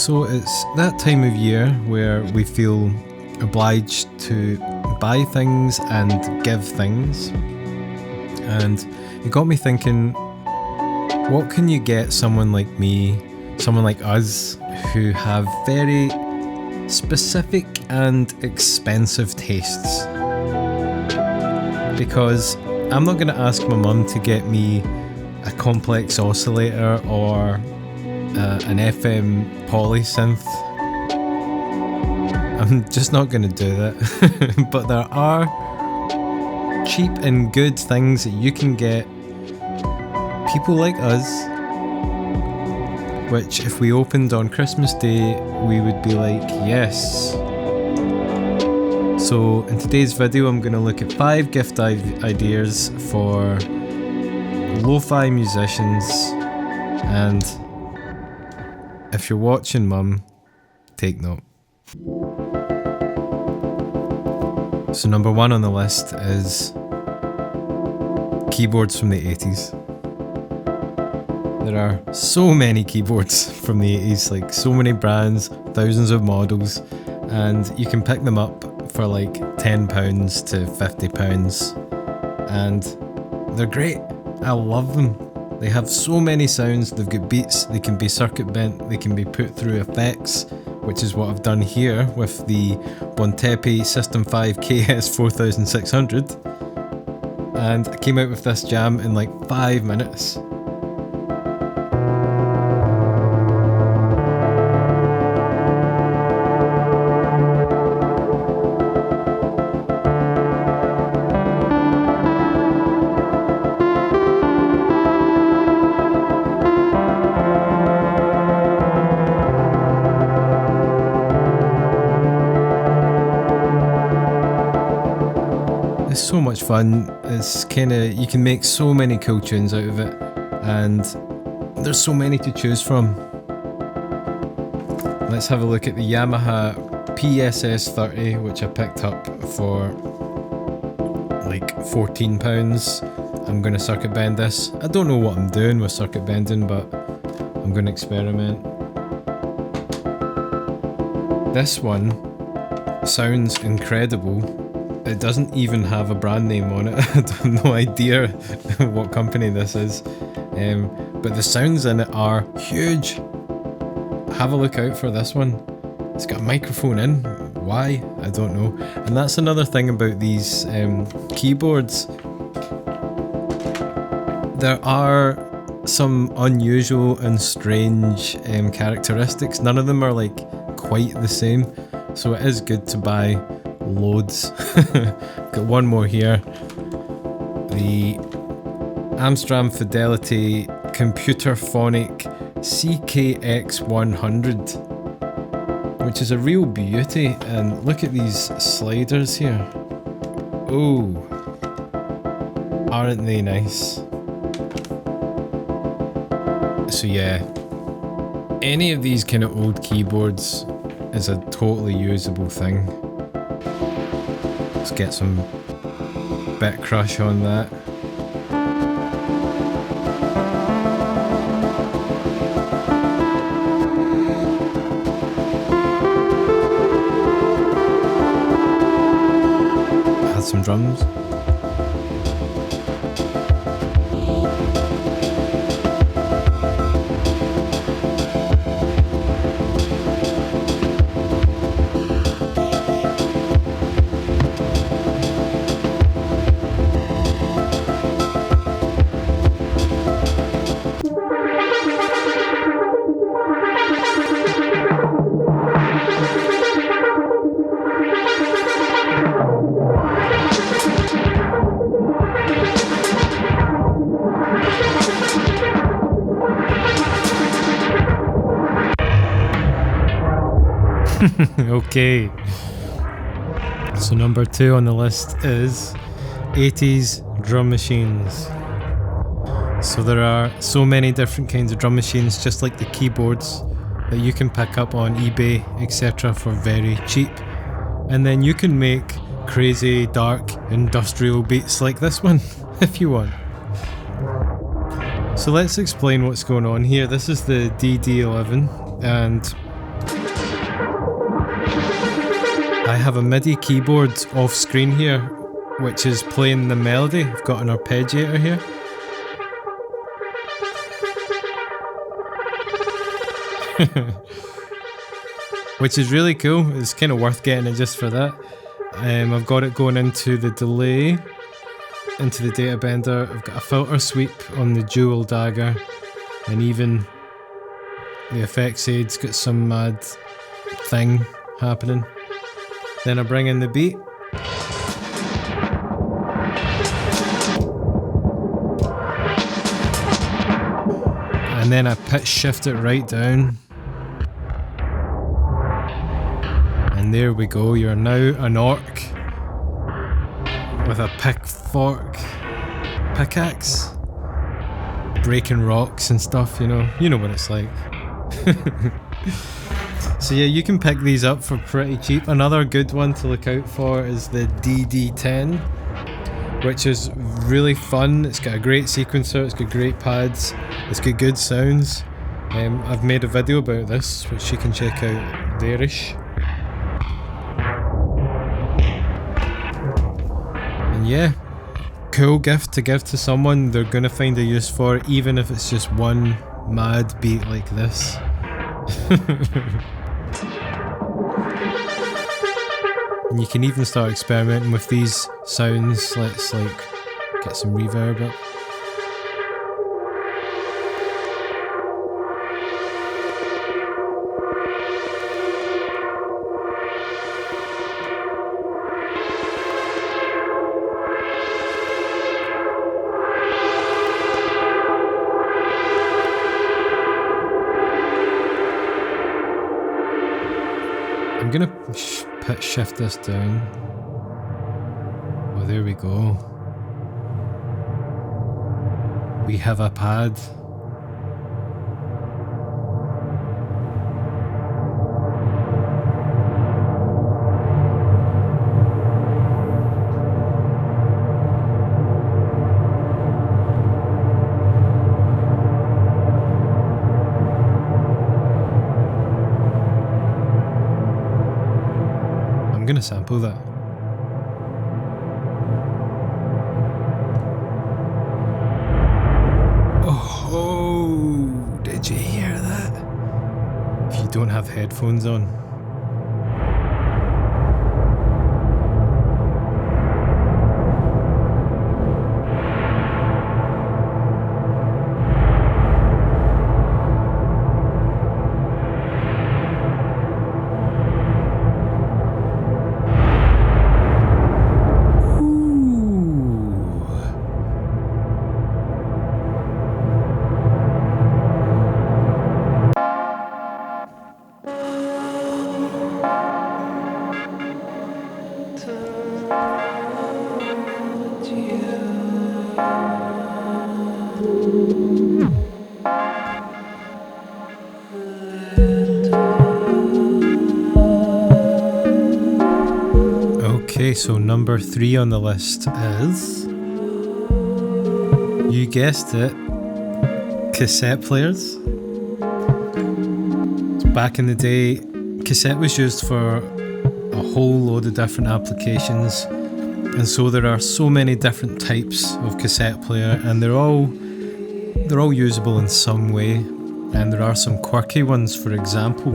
So it's that time of year where we feel obliged to buy things and give things. And it got me thinking, what can you get someone like me, someone like us, who have very specific and expensive tastes? Because I'm not going to ask my mum to get me a complex oscillator or an FM polysynth. I'm just not going to do that. But there are cheap and good things that you can get people like us, which if we opened on Christmas Day, we would be like, yes. So in today's video, I'm going to look at 5 gift ideas for lo-fi musicians, and if you're watching, Mum, take note. So number 1 on the list is keyboards from the 80s. There are so many keyboards from the 80s, like so many brands, thousands of models, and you can pick them up for like £10 to £50, and they're great. I love them. They have so many sounds, they've got beats, they can be circuit bent, they can be put through effects, which is what I've done here with the Bontepi System 5 KS4600, and I came out with this jam in like 5 minutes. It's so much fun. It's you can make so many cool tunes out of it, and there's so many to choose from. Let's have a look at the Yamaha PSS30, which I picked up for like £14. I'm going to circuit bend this. I don't know what I'm doing with circuit bending, but I'm going to experiment. This one sounds incredible. It doesn't even have a brand name on it. I have no idea what company this is, but the sounds in it are huge. Have a look out for this one. It's got a microphone in. Why? I don't know. And that's another thing about these keyboards. There are some unusual and strange characteristics. None of them are like quite the same, so it is good to buy loads. Got one more here. The Amsterdam Fidelity Computer Phonic CKX100, which is a real beauty, and look at these sliders here. Oh, aren't they nice? So yeah, any of these kind of old keyboards is a totally usable thing. Let's get some bit crush on that. Add some drums. Okay, so number 2 on the list is 80s drum machines. So there are so many different kinds of drum machines, just like the keyboards, that you can pick up on eBay, etc. for very cheap, and then you can make crazy dark industrial beats like this one if you want. So let's explain what's going on here. This is the DD11, and I have a MIDI keyboard off screen here, which is playing the melody. I've got an arpeggiator here. Which is really cool. It's kind of worth getting it just for that. I've got it going into the delay, into the data bender. I've got a filter sweep on the dual dagger, and even the effects aid's got some mad thing happening. Then I bring in the beat. And then I pitch shift it right down. And there we go, you're now an orc with a pickaxe, breaking rocks and stuff, you know what it's like. So yeah, you can pick these up for pretty cheap. Another good one to look out for is the DD10, which is really fun. It's got a great sequencer, it's got great pads, it's got good sounds. I've made a video about this, which you can check out there-ish. And yeah, cool gift to give to someone they're gonna find a use for, even if it's just one mad beat like this. And you can even start experimenting with these sounds. Let's like get some reverb up. I'm gonna pitch shift this down. Oh, there we go. We have a pad. I'm gonna sample that. Oh, did you hear that? If you don't have headphones on. Okay, so number 3 on the list is, you guessed it, cassette players. So back in the day, cassette was used for a whole load of different applications, and so there are so many different types of cassette player, and they're all usable in some way, and there are some quirky ones. For example,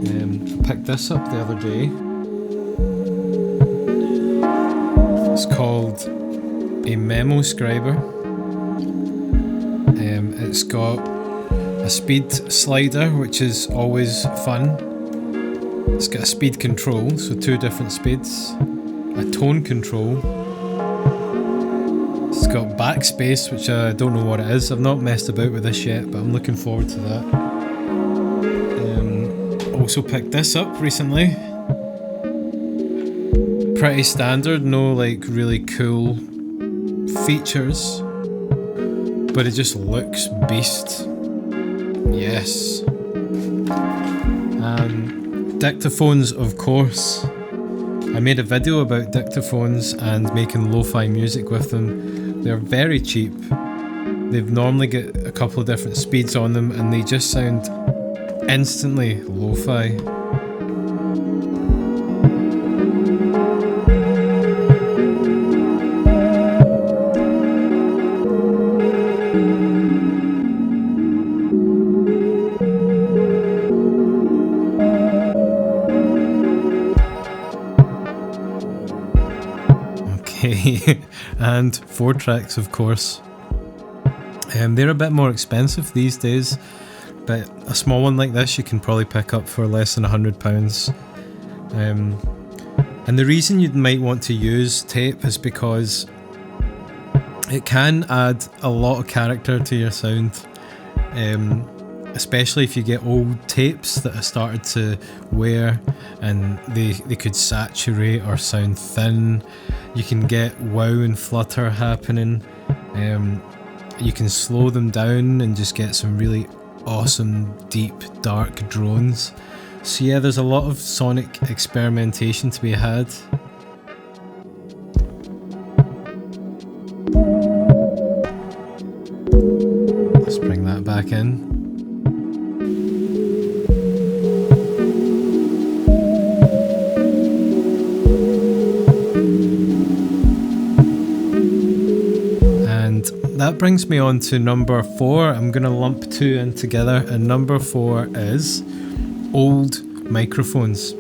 I picked this up the other day. It's called a memo scriber. It's got a speed slider, which is always fun. It's got a speed control, so 2 different speeds. A tone control. It's got backspace, which I don't know what it is. I've not messed about with this yet, but I'm looking forward to that. Also picked this up recently. Pretty standard, no like really cool features, but it just looks beast. Yes. Dictaphones, of course. I made a video about dictaphones and making lo-fi music with them. They're very cheap. They've normally got a couple of different speeds on them, and they just sound instantly lo-fi. MIDI and 4 tracks, of course. They're a bit more expensive these days, but a small one like this you can probably pick up for less than £100. And the reason you might want to use tape is because it can add a lot of character to your sound, especially if you get old tapes that have started to wear and they could saturate or sound thin. You can get wow and flutter happening. You can slow them down and just get some really awesome deep dark drones. So yeah, there's a lot of sonic experimentation to be had. Let's bring that back in. And that brings me on to number 4. I'm going to lump 2 in together, and number 4 is old microphones.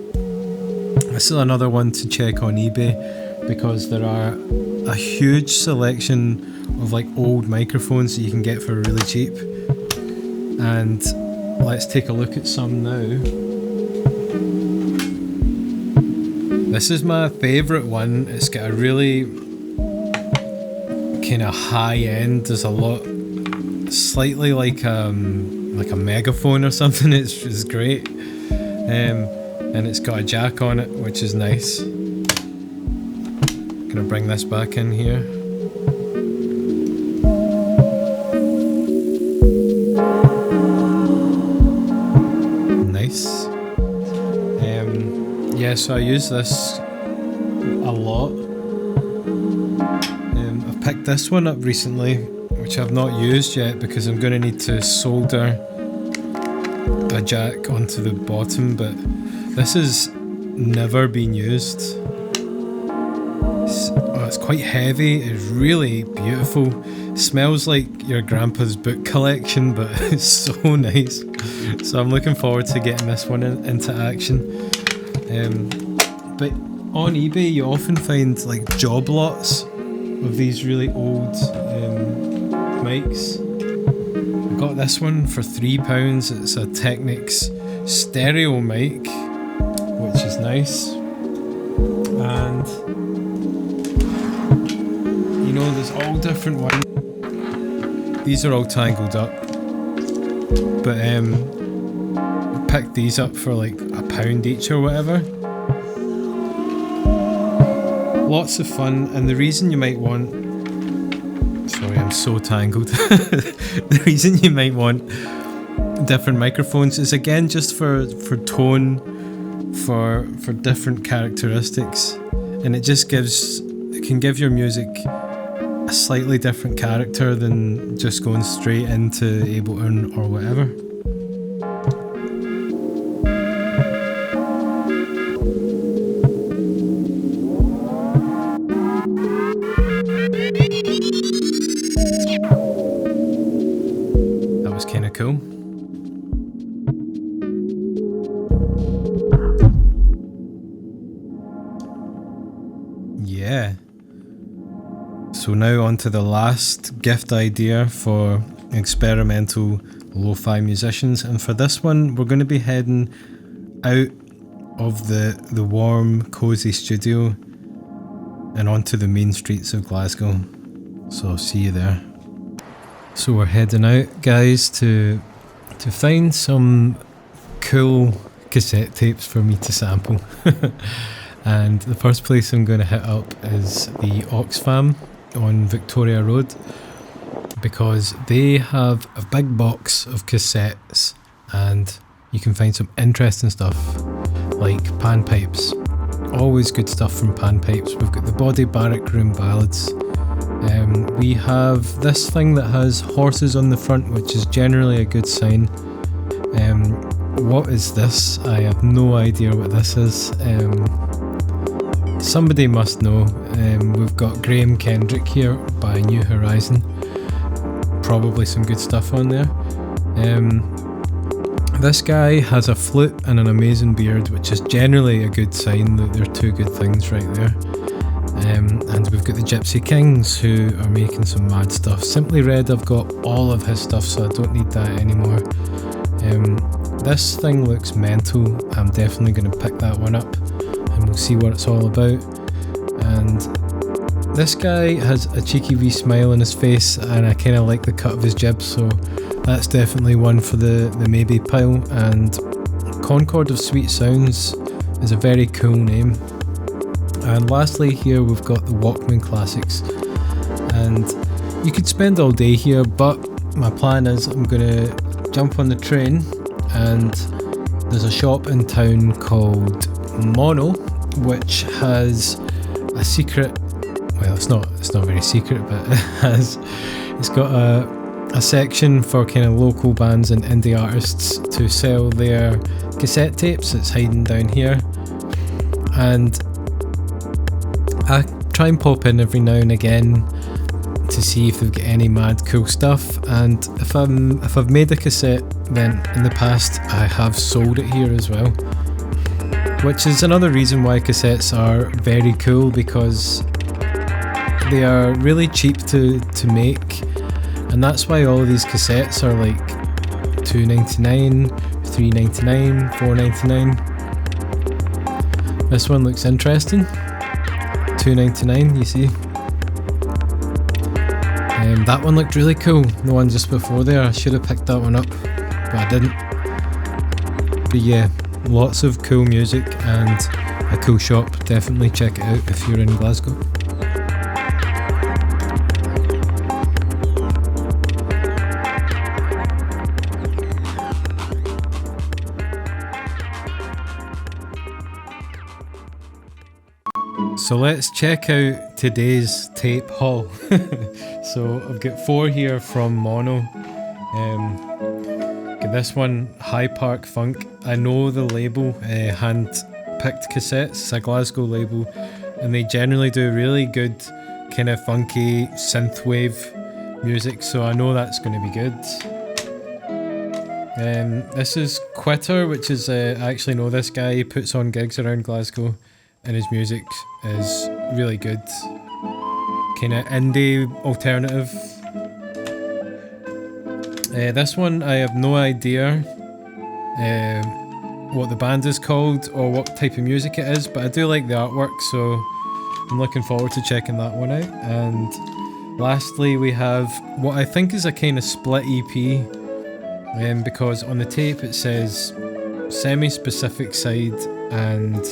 This is another one to check on eBay because there are a huge selection of like old microphones that you can get for really cheap. And let's take a look at some now. This is my favourite one. It's got a really kind of high end. There's a lot, slightly like a megaphone or something. It's great. And it's got a jack on it, which is nice. Gonna bring this back in here. Nice. Yeah, so I use this a lot. I've picked this one up recently, which I've not used yet because I'm going to need to solder a jack onto the bottom, but this has never been used. It's quite heavy, it's really beautiful. It smells like your grandpa's book collection, but it's so nice. So I'm looking forward to getting this one into action. But on eBay you often find like job lots of these really old mics. I got this one for £3. It's a Technics stereo mic, which is nice. And you know, there's all different ones. These are all tangled up, but I picked these up for like £1 each or whatever. Lots of fun, and the reason you might want, sorry, I'm so tangled. The reason you might want different microphones is again just for tone, for different characteristics, and it can give your music a slightly different character than just going straight into Ableton or whatever. That was kind of cool. Yeah. So now on to the last gift idea for experimental lo-fi musicians, and for this one we're going to be heading out of the warm, cosy studio and onto the main streets of Glasgow. So I'll see you there. So we're heading out, guys, to find some cool cassette tapes for me to sample. And the first place I'm going to hit up is the Oxfam on Victoria Road, because they have a big box of cassettes and you can find some interesting stuff like panpipes. Always good stuff from panpipes. We've got the Body Barrack Room Ballads. We have this thing that has horses on the front, which is generally a good sign. What is this? I have no idea what this is. Somebody must know. We've got Graham Kendrick here by New Horizon. Probably some good stuff on there. This guy has a flute and an amazing beard, which is generally a good sign that they're two good things right there. And we've got the Gypsy Kings, who are making some mad stuff. Simply Red, I've got all of his stuff, so I don't need that anymore. This thing looks mental. I'm definitely going to pick that one up, and we'll see what it's all about. And this guy has a cheeky wee smile on his face, and I kind of like the cut of his jib, so that's definitely one for the maybe pile. And Concord of Sweet Sounds is a very cool name. And lastly here we've got the Walkman Classics, and you could spend all day here, but my plan is I'm gonna jump on the train, and there's a shop in town called Mono, which has a secret, well, it's not very secret, but it's got a section for kind of local bands and indie artists to sell their cassette tapes. It's hiding down here, and I try and pop in every now and again to see if they've got any mad cool stuff. And if I've made a cassette, then in the past I have sold it here as well, which is another reason why cassettes are very cool, because they are really cheap to make, and that's why all of these cassettes are like $2.99, $3.99, $4.99. This one looks interesting. $2.99, you see. That one looked really cool, the one just before there. I should have picked that one up, but I didn't. But yeah, lots of cool music and a cool shop. Definitely check it out if you're in Glasgow. So let's check out today's tape haul. So I've got 4 here from Mono. Got this one, High Park Funk. I know the label, Hand Picked Cassettes. It's a Glasgow label, and they generally do really good kind of funky synthwave music, so I know that's going to be good. This is Quitter, which is, I actually know this guy. He puts on gigs around Glasgow, and his music is really good. Kind of indie alternative. This one, I have no idea what the band is called or what type of music it is, but I do like the artwork, so I'm looking forward to checking that one out. And lastly, we have what I think is a kind of split EP, because on the tape it says Semi-Specific Side and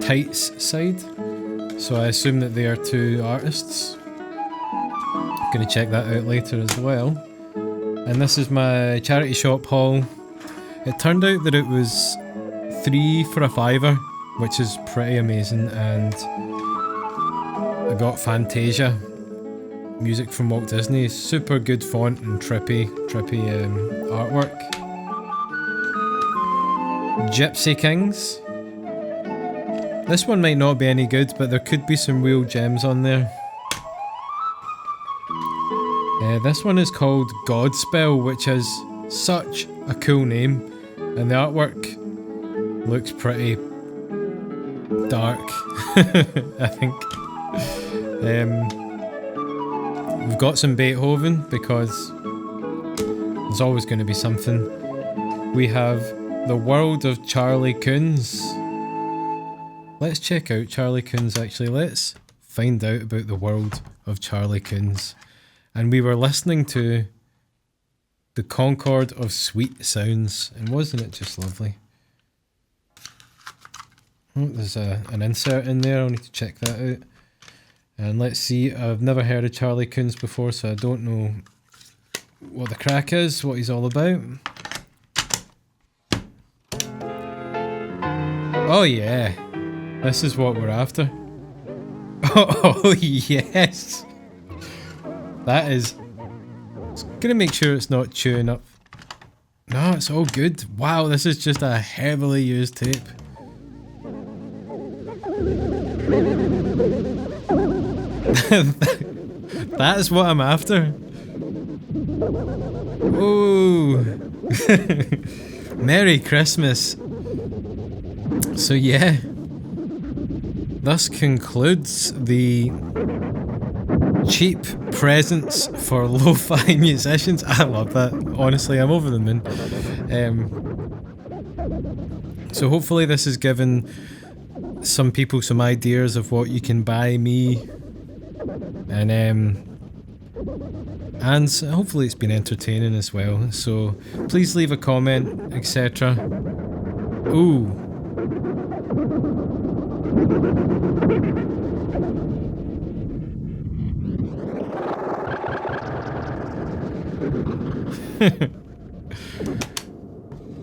Tights Side, so I assume that they are 2 artists. I'm going to check that out later as well. And this is my charity shop haul. It turned out that it was 3 for a £5, which is pretty amazing, and I got Fantasia, music from Walt Disney. Super good font and trippy artwork. Gypsy Kings. This one might not be any good, but there could be some real gems on there. This one is called Godspell, which is such a cool name, and the artwork looks pretty dark, I think. We've got some Beethoven, because there's always going to be something. We have The World of Charlie Coons. Let's check out Charlie Coons actually. Let's find out about the world of Charlie Coons. And we were listening to the Concord of Sweet Sounds, and wasn't it just lovely? Oh, there's an insert in there, I'll need to check that out. And let's see, I've never heard of Charlie Coons before, so I don't know what the crack is, what he's all about. Oh yeah, this is what we're after. Oh yes! That is... Gonna make sure it's not chewing up. No, it's all good. Wow, this is just a heavily used tape. That is what I'm after. Ooh. Merry Christmas. So yeah, thus concludes the cheap presents for lo-fi musicians. I love that. Honestly, I'm over the moon. So hopefully this has given some people some ideas of what you can buy me, and hopefully it's been entertaining as well. So please leave a comment, etc. Ooh.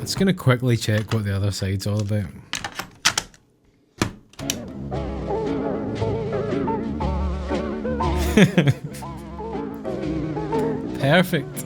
It's gonna quickly check what the other side's all about. Perfect.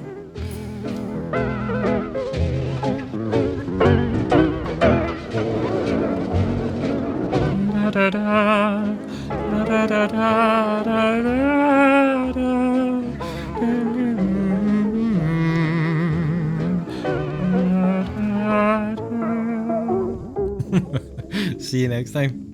See you next time.